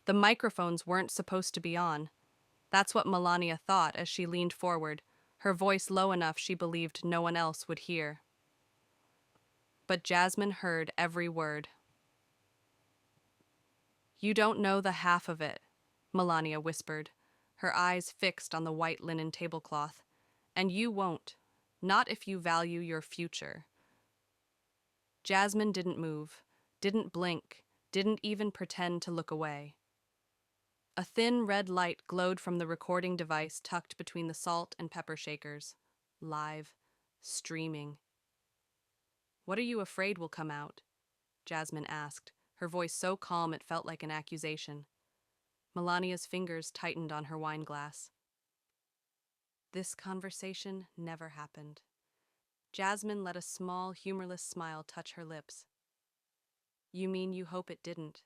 The microphones weren't supposed to be on. That's what Melania thought as she leaned forward, her voice low enough she believed no one else would hear. But Jasmine heard every word. "You don't know the half of it," Melania whispered, her eyes fixed on the white linen tablecloth. "And you won't. Not if you value your future." Jasmine didn't move, didn't blink, didn't even pretend to look away. A thin red light glowed from the recording device tucked between the salt and pepper shakers. Live. Streaming. "What are you afraid will come out?" Jasmine asked, her voice so calm it felt like an accusation. Melania's fingers tightened on her wine glass. This conversation never happened. Jasmine let a small, humorless smile touch her lips. "You mean you hope it didn't?"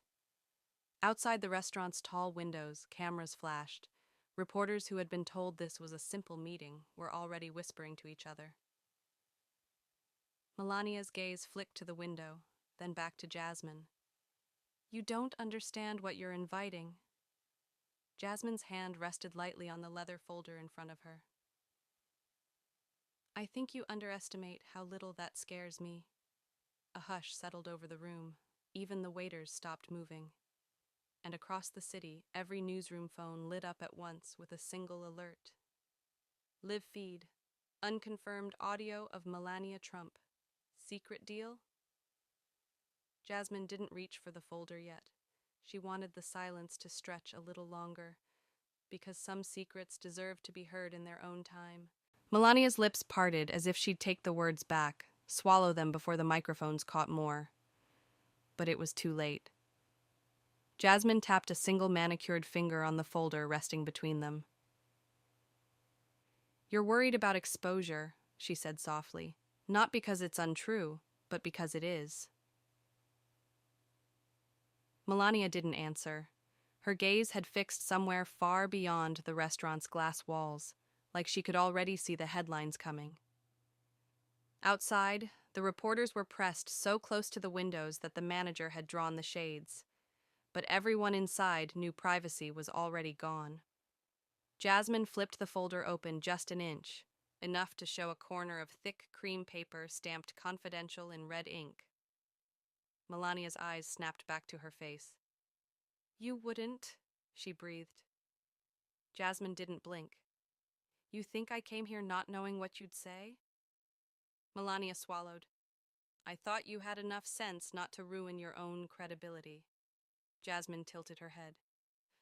Outside the restaurant's tall windows, cameras flashed. Reporters who had been told this was a simple meeting were already whispering to each other. Melania's gaze flicked to the window, then back to Jasmine. "You don't understand what you're inviting." Jasmine's hand rested lightly on the leather folder in front of her. "I think you underestimate how little that scares me." A hush settled over the room. Even the waiters stopped moving. And across the city, every newsroom phone lit up at once with a single alert. "Live feed. Unconfirmed audio of Melania Trump. Secret deal?" Jasmine didn't reach for the folder yet. She wanted the silence to stretch a little longer, because some secrets deserve to be heard in their own time. Melania's lips parted as if she'd take the words back, swallow them before the microphones caught more. But it was too late. Jasmine tapped a single manicured finger on the folder resting between them. "You're worried about exposure," she said softly. "Not because it's untrue, but because it is." Melania didn't answer. Her gaze had fixed somewhere far beyond the restaurant's glass walls, like she could already see the headlines coming. Outside, the reporters were pressed so close to the windows that the manager had drawn the shades. But everyone inside knew privacy was already gone. Jasmine flipped the folder open just an inch, enough to show a corner of thick cream paper stamped confidential in red ink. Melania's eyes snapped back to her face. "You wouldn't," she breathed. Jasmine didn't blink. "You think I came here not knowing what you'd say?" Melania swallowed. "I thought you had enough sense not to ruin your own credibility." Jasmine tilted her head.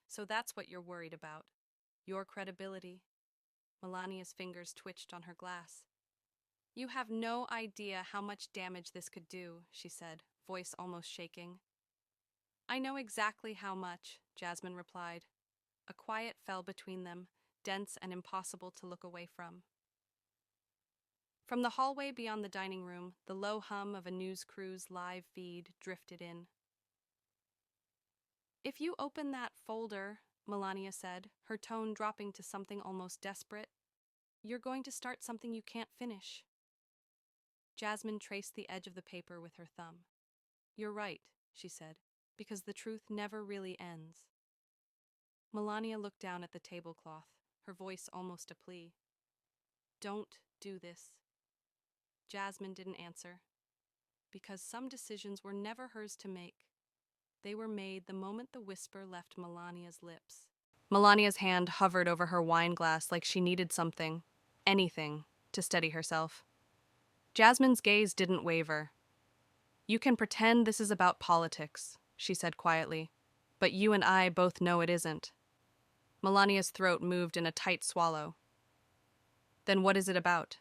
"So that's what you're worried about. Your credibility." Melania's fingers twitched on her glass. "You have no idea how much damage this could do," she said, voice almost shaking. "I know exactly how much," Jasmine replied. A quiet fell between them, dense and impossible to look away from. From the hallway beyond the dining room, the low hum of a news crew's live feed drifted in. "If you open that folder," Melania said, her tone dropping to something almost desperate, "you're going to start something you can't finish." Jasmine traced the edge of the paper with her thumb. "You're right," she said, "because the truth never really ends." Melania looked down at the tablecloth, her voice almost a plea. "Don't do this." Jasmine didn't answer. Because some decisions were never hers to make. They were made the moment the whisper left Melania's lips. Melania's hand hovered over her wine glass like she needed something, anything, to steady herself. Jasmine's gaze didn't waver. "You can pretend this is about politics," she said quietly, "but you and I both know it isn't." Melania's throat moved in a tight swallow. "Then what is it about?"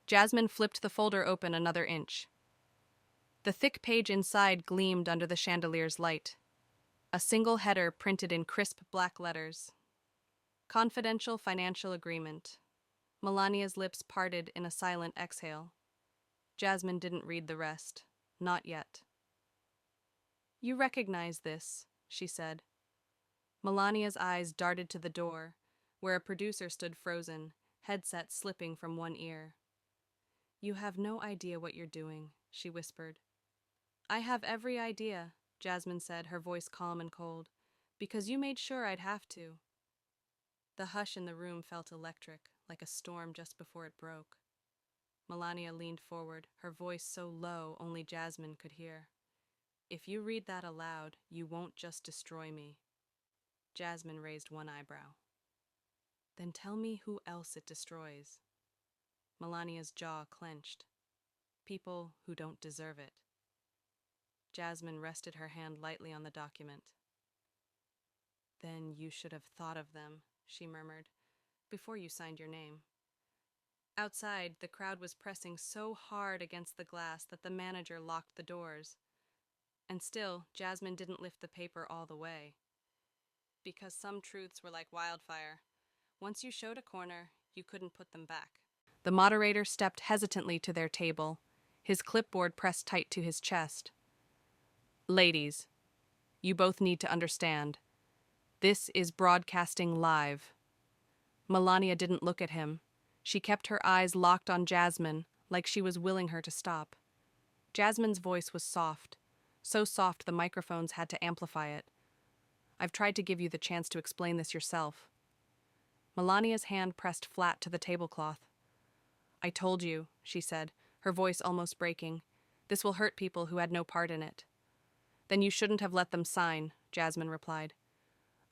Jasmine flipped the folder open another inch. The thick page inside gleamed under the chandelier's light. A single header printed in crisp black letters. "Confidential financial agreement." Melania's lips parted in a silent exhale. Jasmine didn't read the rest. Not yet. "You recognize this," she said. Melania's eyes darted to the door, where a producer stood frozen, headset slipping from one ear. "You have no idea what you're doing," she whispered. "I have every idea," Jasmine said, her voice calm and cold. Because you made sure I'd have to. The hush in the room felt electric, like a storm just before it broke. Melania leaned forward, her voice so low only Jasmine could hear. If you read that aloud, you won't just destroy me. Jasmine raised one eyebrow. Then tell me who else it destroys. Melania's jaw clenched. People who don't deserve it. Jasmine rested her hand lightly on the document. Then you should have thought of them, she murmured, before you signed your name. Outside, the crowd was pressing so hard against the glass that the manager locked the doors. And still, Jasmine didn't lift the paper all the way. Because some truths were like wildfire. Once you showed a corner, you couldn't put them back. The moderator stepped hesitantly to their table, his clipboard pressed tight to his chest. Ladies, you both need to understand. This is broadcasting live. Melania didn't look at him. She kept her eyes locked on Jasmine, like she was willing her to stop. Jasmine's voice was soft, so soft the microphones had to amplify it. I've tried to give you the chance to explain this yourself. Melania's hand pressed flat to the tablecloth. I told you, she said, her voice almost breaking. This will hurt people who had no part in it. Then you shouldn't have let them sign, Jasmine replied.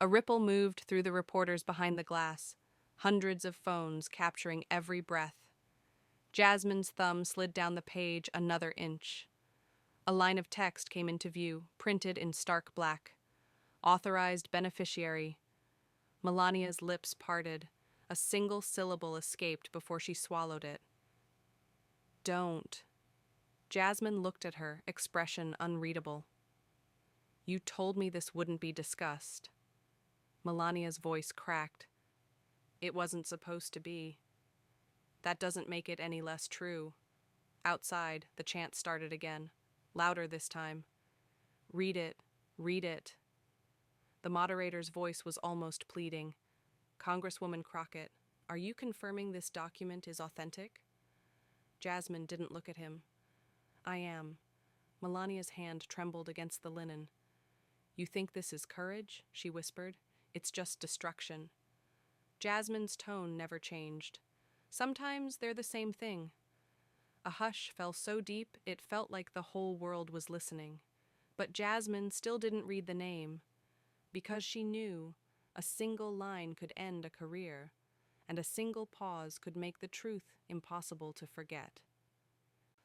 A ripple moved through the reporters behind the glass, hundreds of phones capturing every breath. Jasmine's thumb slid down the page another inch. A line of text came into view, printed in stark black. Authorized beneficiary. Melania's lips parted. A single syllable escaped before she swallowed it. Don't. Jasmine looked at her, expression unreadable. You told me this wouldn't be discussed. Melania's voice cracked. It wasn't supposed to be. That doesn't make it any less true. Outside, the chant started again, louder this time. Read it, read it. The moderator's voice was almost pleading. Congresswoman Crockett, are you confirming this document is authentic? Jasmine didn't look at him. I am. Melania's hand trembled against the linen. You think this is courage? She whispered. It's just destruction. Jasmine's tone never changed. Sometimes they're the same thing. A hush fell so deep it felt like the whole world was listening. But Jasmine still didn't read the name. Because she knew a single line could end a career, and a single pause could make the truth impossible to forget.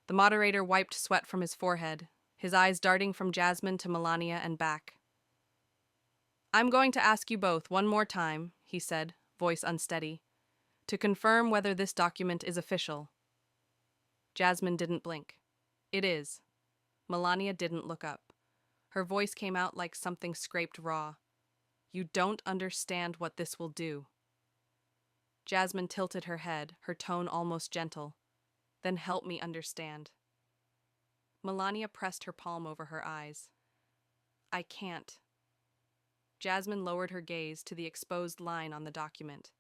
The moderator wiped sweat from his forehead, his eyes darting from Jasmine to Melania and back. I'm going to ask you both one more time, he said, voice unsteady, to confirm whether this document is official. Jasmine didn't blink. It is. Melania didn't look up. Her voice came out like something scraped raw. You don't understand what this will do. Jasmine tilted her head, her tone almost gentle. Then help me understand. Melania pressed her palm over her eyes. I can't. Jasmine lowered her gaze to the exposed line on the document.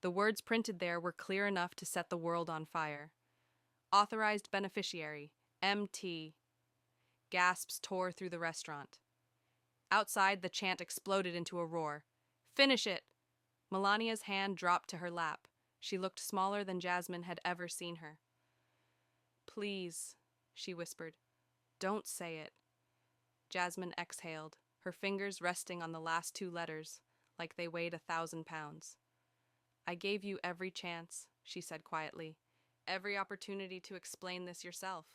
The words printed there were clear enough to set the world on fire. Authorized beneficiary, MT. Gasps tore through the restaurant. Outside, the chant exploded into a roar. Finish it! Melania's hand dropped to her lap. She looked smaller than Jasmine had ever seen her. Please, she whispered. Don't say it. Jasmine exhaled, her fingers resting on the last two letters, like they weighed 1,000 pounds. I gave you every chance, she said quietly. Every opportunity to explain this yourself.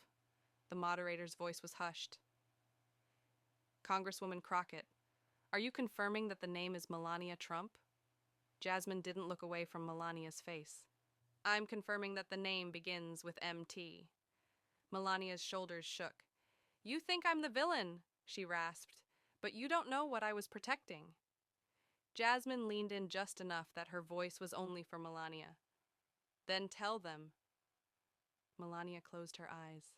The moderator's voice was hushed. Congresswoman Crockett, are you confirming that the name is Melania Trump? Jasmine didn't look away from Melania's face. I'm confirming that the name begins with MT. Melania's shoulders shook. You think I'm the villain, she rasped, but you don't know what I was protecting. Jasmine leaned in just enough that her voice was only for Melania. Then tell them. Melania closed her eyes.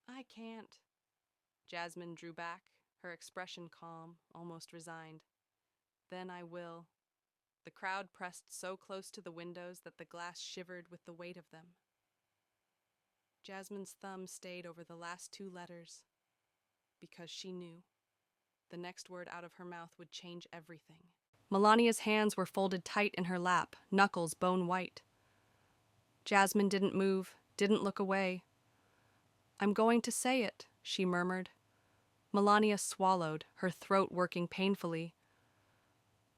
I can't. Jasmine drew back, her expression calm, almost resigned. Then I will. The crowd pressed so close to the windows that the glass shivered with the weight of them. Jasmine's thumb stayed over the last two letters, because she knew. The next word out of her mouth would change everything. Melania's hands were folded tight in her lap, knuckles bone white. Jasmine didn't move, didn't look away. "I'm going to say it," she murmured. Melania swallowed, her throat working painfully.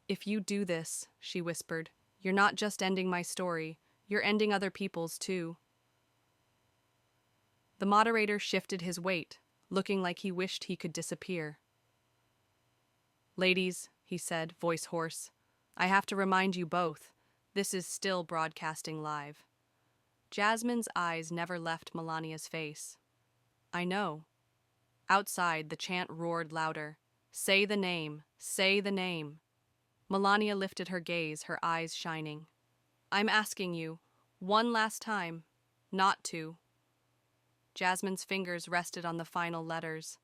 "If you do this," she whispered, "you're not just ending my story, you're ending other people's too." The moderator shifted his weight, looking like he wished he could disappear. "Ladies," he said, voice hoarse, "I have to remind you both, this is still broadcasting live." Jasmine's eyes never left Melania's face. "I know." Outside, the chant roared louder. "Say the name, say the name." Melania lifted her gaze, her eyes shining. "I'm asking you, one last time, not to." Jasmine's fingers rested on the final letters.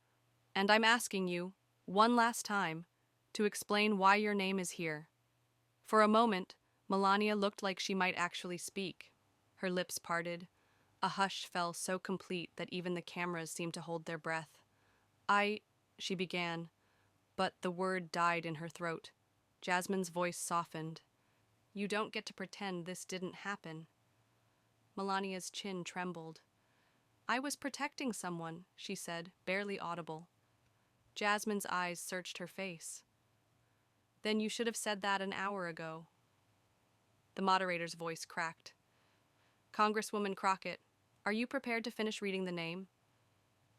"And I'm asking you, one last time, to explain why your name is here." For a moment, Melania looked like she might actually speak. Her lips parted. A hush fell so complete that even the cameras seemed to hold their breath. She began, but the word died in her throat. Jasmine's voice softened. "You don't get to pretend this didn't happen." Melania's chin trembled. "I was protecting someone," she said, barely audible. Jasmine's eyes searched her face. "Then you should have said that an hour ago." The moderator's voice cracked. "Congresswoman Crockett, are you prepared to finish reading the name?"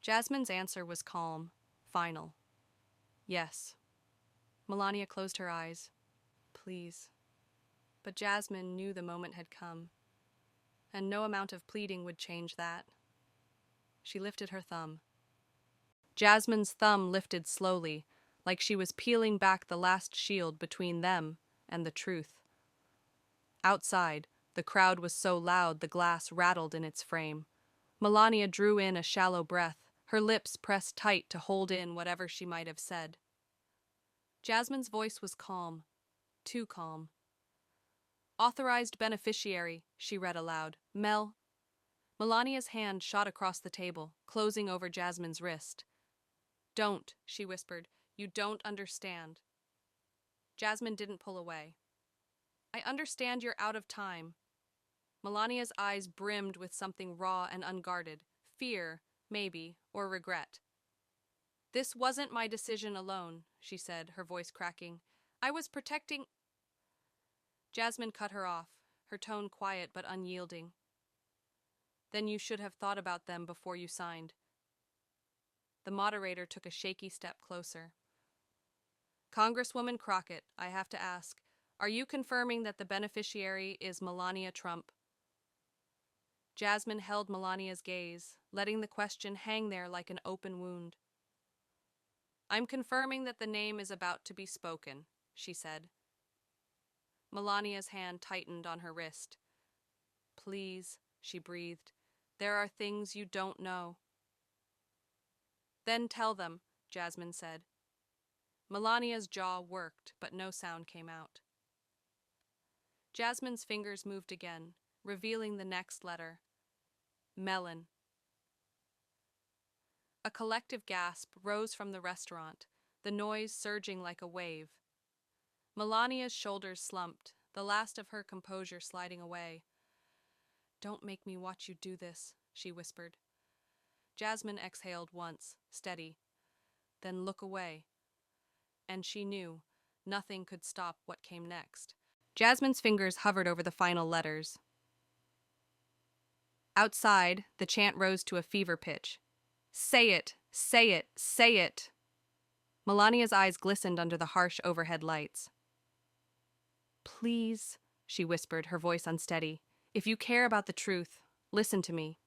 Jasmine's answer was calm, final. "Yes." Melania closed her eyes. "Please." But Jasmine knew the moment had come, and no amount of pleading would change that. She lifted her thumb. Jasmine's thumb lifted slowly, like she was peeling back the last shield between them and the truth. Outside, the crowd was so loud the glass rattled in its frame. Melania drew in a shallow breath, her lips pressed tight to hold in whatever she might have said. Jasmine's voice was calm, too calm. "Authorized beneficiary," she read aloud. Melania's hand shot across the table, closing over Jasmine's wrist. "Don't," she whispered. "You don't understand." Jasmine didn't pull away. "I understand you're out of time." Melania's eyes brimmed with something raw and unguarded. Fear, maybe, or regret. "This wasn't my decision alone," she said, her voice cracking. "I was protecting—" Jasmine cut her off, her tone quiet but unyielding. "Then you should have thought about them before you signed." The moderator took a shaky step closer. "Congresswoman Crockett, I have to ask, are you confirming that the beneficiary is Melania Trump?" Jasmine held Melania's gaze, letting the question hang there like an open wound. "I'm confirming that the name is about to be spoken," she said. Melania's hand tightened on her wrist. "Please," she breathed, "there are things you don't know." "Then tell them," Jasmine said. Melania's jaw worked, but no sound came out. Jasmine's fingers moved again, revealing the next letter. Melon. A collective gasp rose from the restaurant, the noise surging like a wave. Melania's shoulders slumped, the last of her composure sliding away. "Don't make me watch you do this," she whispered. Jasmine exhaled once, steady. "Then look away." And she knew nothing could stop what came next. Jasmine's fingers hovered over the final letters. Outside, the chant rose to a fever pitch. "Say it! Say it! Say it!" Melania's eyes glistened under the harsh overhead lights. "Please," she whispered, her voice unsteady. "If you care about the truth, listen to me."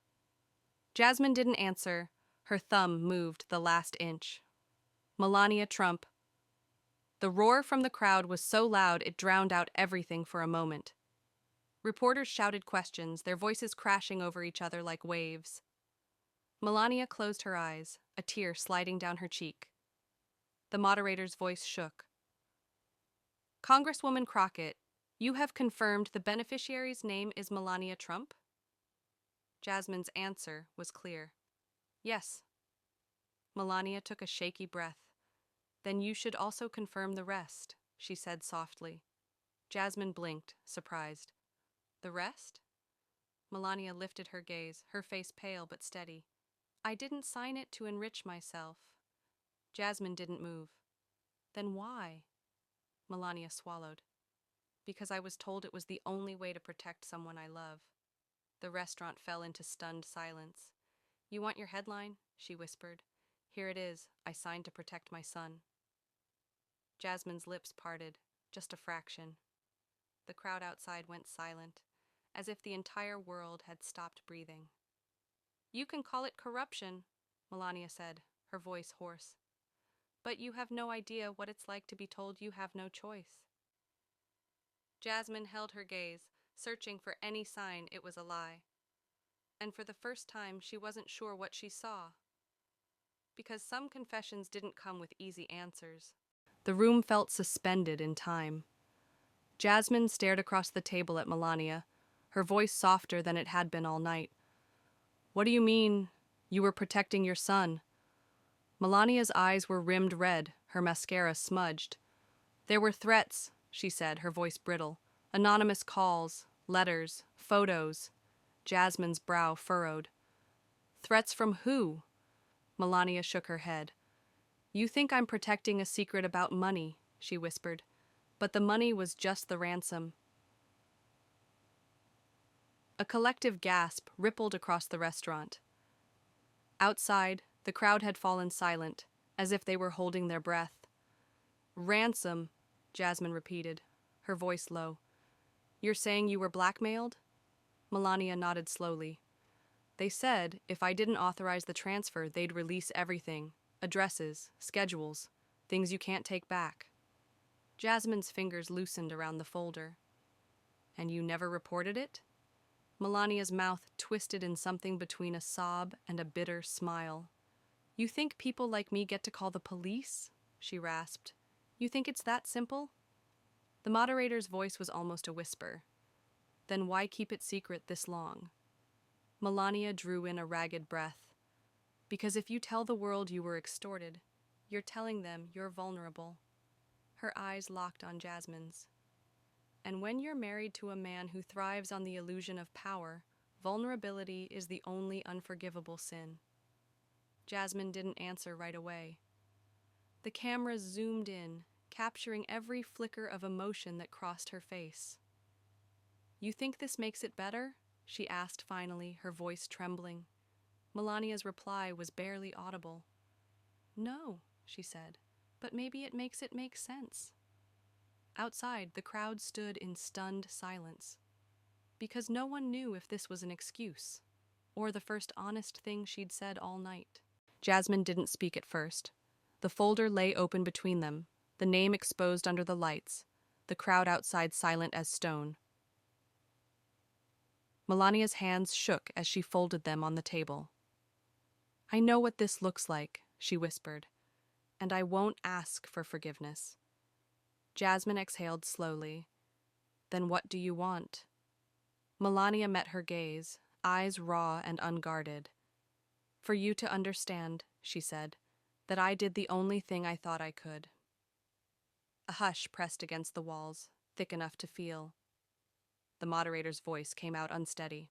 Jasmine didn't answer. Her thumb moved the last inch. Melania Trump. The roar from the crowd was so loud it drowned out everything for a moment. Reporters shouted questions, their voices crashing over each other like waves. Melania closed her eyes, a tear sliding down her cheek. The moderator's voice shook. "Congresswoman Crockett, you have confirmed the beneficiary's name is Melania Trump?" Jasmine's answer was clear. "Yes." Melania took a shaky breath. Then you should also confirm the rest, she said softly. Jasmine blinked, surprised. The rest? Melania lifted her gaze, her face pale but steady. I didn't sign it to enrich myself. Jasmine didn't move. Then why? Melania swallowed. Because I was told it was the only way to protect someone I love. The restaurant fell into stunned silence. You want your headline? She whispered. Here it is. I signed to protect my son. Jasmine's lips parted, just a fraction. The crowd outside went silent, as if the entire world had stopped breathing. You can call it corruption, Melania said, her voice hoarse. But you have no idea what it's like to be told you have no choice. Jasmine held her gaze, searching for any sign it was a lie. And for the first time, she wasn't sure what she saw. Because some confessions didn't come with easy answers. The room felt suspended in time. Jasmine stared across the table at Melania, her voice softer than it had been all night. What do you mean, you were protecting your son? Melania's eyes were rimmed red, her mascara smudged. There were threats, she said, her voice brittle. Anonymous calls, letters, photos. Jasmine's brow furrowed. Threats from who? Melania shook her head. You think I'm protecting a secret about money, she whispered. But the money was just the ransom. A collective gasp rippled across the restaurant. Outside, the crowd had fallen silent, as if they were holding their breath. Ransom, Jasmine repeated, her voice low. You're saying you were blackmailed? Melania nodded slowly. They said if I didn't authorize the transfer, they'd release everything. Addresses, schedules, things you can't take back. Jasmine's fingers loosened around the folder. And you never reported it? Melania's mouth twisted in something between a sob and a bitter smile. You think people like me get to call the police? She rasped. You think it's that simple? The moderator's voice was almost a whisper. Then why keep it secret this long? Melania drew in a ragged breath. Because if you tell the world you were extorted, you're telling them you're vulnerable. Her eyes locked on Jasmine's. And when you're married to a man who thrives on the illusion of power, vulnerability is the only unforgivable sin. Jasmine didn't answer right away. The camera zoomed in, capturing every flicker of emotion that crossed her face. You think this makes it better? She asked finally, her voice trembling. Melania's reply was barely audible. No, she said, but maybe it makes sense. Outside, the crowd stood in stunned silence, because no one knew if this was an excuse, or the first honest thing she'd said all night. Jasmine didn't speak at first. The folder lay open between them, the name exposed under the lights, the crowd outside silent as stone. Melania's hands shook as she folded them on the table. I know what this looks like, she whispered, and I won't ask for forgiveness. Jasmine exhaled slowly. Then what do you want? Melania met her gaze, eyes raw and unguarded. For you to understand, she said, that I did the only thing I thought I could. A hush pressed against the walls, thick enough to feel. The moderator's voice came out unsteady.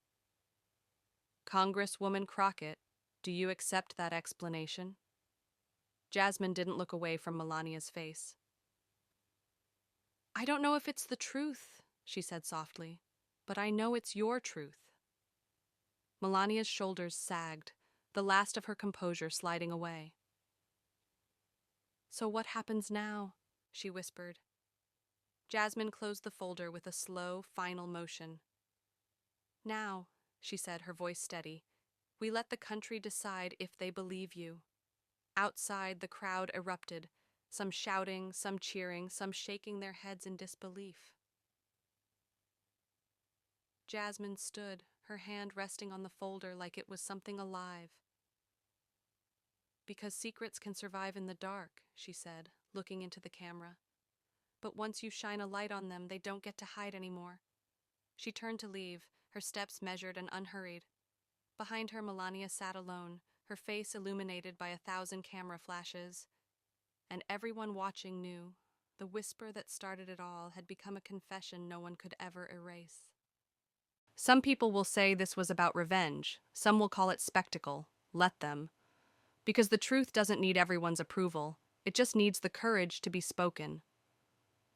Congresswoman Crockett, do you accept that explanation? Jasmine didn't look away from Melania's face. I don't know if it's the truth, she said softly, but I know it's your truth. Melania's shoulders sagged, the last of her composure sliding away. So what happens now? She whispered. Jasmine closed the folder with a slow, final motion. Now, she said, her voice steady, we let the country decide if they believe you. Outside, the crowd erupted, some shouting, some cheering, some shaking their heads in disbelief. Jasmine stood, her hand resting on the folder like it was something alive. Because secrets can survive in the dark, she said, looking into the camera. But once you shine a light on them, they don't get to hide anymore. She turned to leave, her steps measured and unhurried. Behind her, Melania sat alone, her face illuminated by 1,000 camera flashes. And everyone watching knew the whisper that started it all had become a confession no one could ever erase. Some people will say this was about revenge, some will call it spectacle. Let them. Because the truth doesn't need everyone's approval, it just needs the courage to be spoken.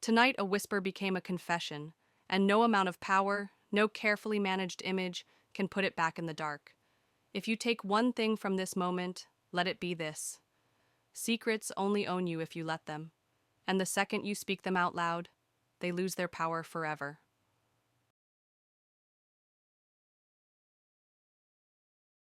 Tonight, a whisper became a confession, and no amount of power, no carefully managed image can put it back in the dark. If you take one thing from this moment, let it be this. Secrets only own you if you let them, and the second you speak them out loud, they lose their power forever.